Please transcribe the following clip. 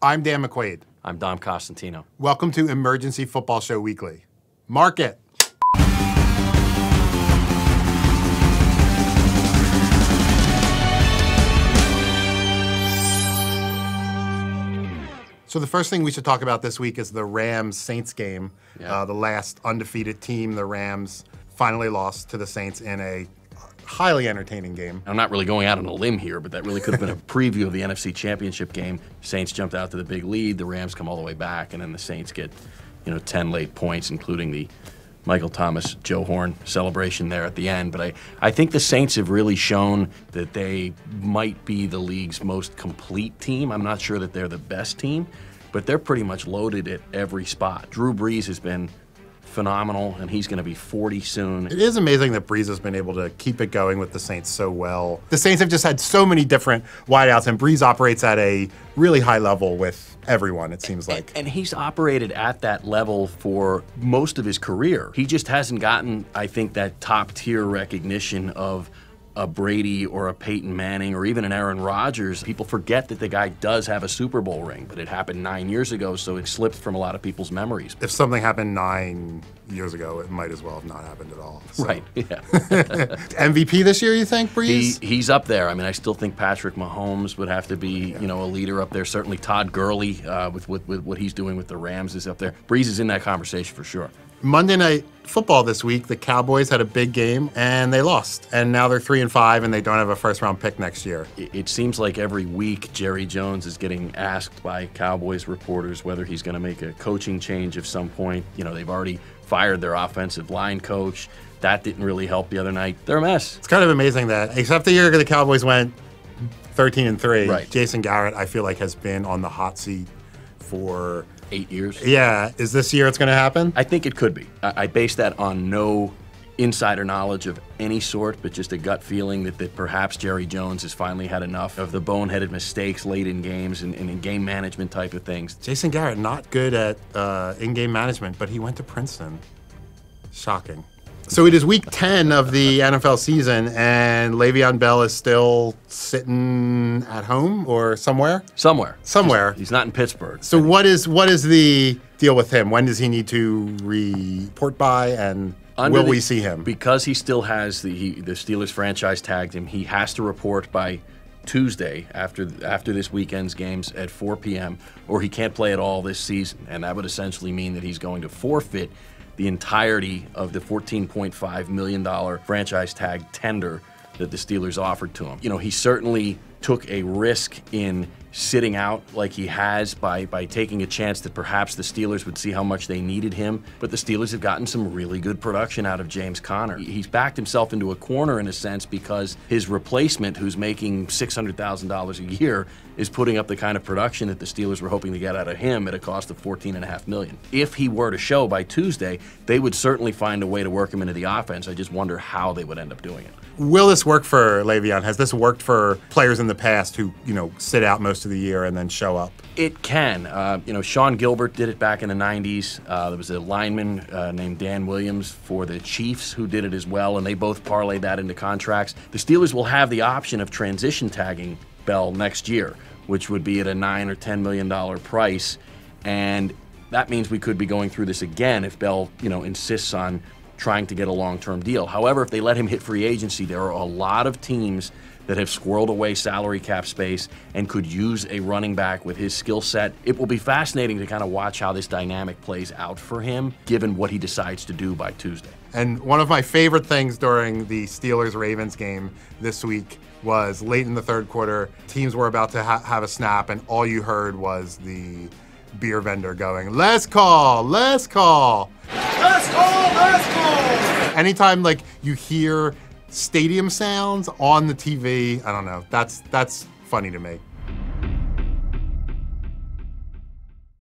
I'm Dan McQuade. I'm Dom Cosentino. Welcome to Emergency Football Show Weekly. Mark it. So the first thing we should talk about this week is the Rams-Saints game. Yeah. The last undefeated team, the Rams, finally lost to the Saints in a highly entertaining game. I'm not really going out on a limb here, but that really could have been a preview of the NFC Championship game. Saints jumped out to the big lead, the Rams come all the way back, and then the Saints get, 10 late points, including the Michael Thomas, Joe Horn celebration there at the end. But I think the Saints have really shown that they might be the league's most complete team. I'm not sure that they're the best team, but they're pretty much loaded at every spot. Drew Brees has been phenomenal, and he's going to be 40 soon. It is amazing that Brees has been able to keep it going with the Saints so well. The Saints have just had so many different wideouts, and Brees operates at a really high level with everyone, it seems like. And he's operated at that level for most of his career. He just hasn't gotten, I think, that top-tier recognition of a Brady or a Peyton Manning or even an Aaron Rodgers. People forget that the guy does have a Super Bowl ring, but it happened 9 years ago, so it slipped from a lot of people's memories. If something happened 9 years ago, it might as well have not happened at all. So. Right, yeah. MVP this year, you think, Brees? He's up there. I mean, I still think Patrick Mahomes would have to be, a leader up there. Certainly Todd Gurley, with what he's doing with the Rams, is up there. Brees is in that conversation for sure. Monday Night Football this week, the Cowboys had a big game, and they lost. And now they're 3-5, and they don't have a first-round pick next year. It seems like every week Jerry Jones is getting asked by Cowboys reporters whether he's going to make a coaching change of some point. They've already fired their offensive line coach. That didn't really help the other night. They're a mess. It's kind of amazing that, except the year the Cowboys went 13-3, right. Jason Garrett, I feel like, has been on the hot seat for 8 years. Yeah. Is this year it's going to happen? I think it could be. I base that on no insider knowledge of any sort, but just a gut feeling that perhaps Jerry Jones has finally had enough of the boneheaded mistakes late in games and in game management type of things. Jason Garrett, not good at in-game management, but he went to Princeton. Shocking. So it is week 10 of the NFL season, and Le'Veon Bell is still sitting at home or somewhere? Somewhere. He's not in Pittsburgh. So what is the deal with him? When does he need to report by, and will we see him? Because he still has the Steelers franchise tagged him, he has to report by Tuesday after this weekend's games at 4 p.m., or he can't play at all this season. And that would essentially mean that he's going to forfeit the entirety of the $14.5 million franchise tag tender that the Steelers offered to him. He certainly took a risk in sitting out like he has by taking a chance that perhaps the Steelers would see how much they needed him. But the Steelers have gotten some really good production out of James Conner. He's backed himself into a corner in a sense because his replacement, who's making $600,000 a year, is putting up the kind of production that the Steelers were hoping to get out of him at a cost of $14.5 million. If he were to show by Tuesday, they would certainly find a way to work him into the offense. I just wonder how they would end up doing it. Will this work for Le'Veon? Has this worked for players in the past who, sit out most of the year and then show up? It can. Sean Gilbert did it back in the 90s. There was a lineman named Dan Williams for the Chiefs who did it as well, and they both parlayed that into contracts. The Steelers will have the option of transition tagging Bell next year, which would be at a $9 or $10 million price, and that means we could be going through this again if Bell, insists on trying to get a long-term deal. However, if they let him hit free agency, there are a lot of teams that have squirreled away salary cap space and could use a running back with his skill set. It will be fascinating to kind of watch how this dynamic plays out for him, given what he decides to do by Tuesday. And one of my favorite things during the Steelers-Ravens game this week was late in the third quarter, teams were about to have a snap, and all you heard was the beer vendor going, "Let's call, let's call. Let's call, let's call." Anytime you hear stadium sounds on the TV, I don't know, that's funny to me.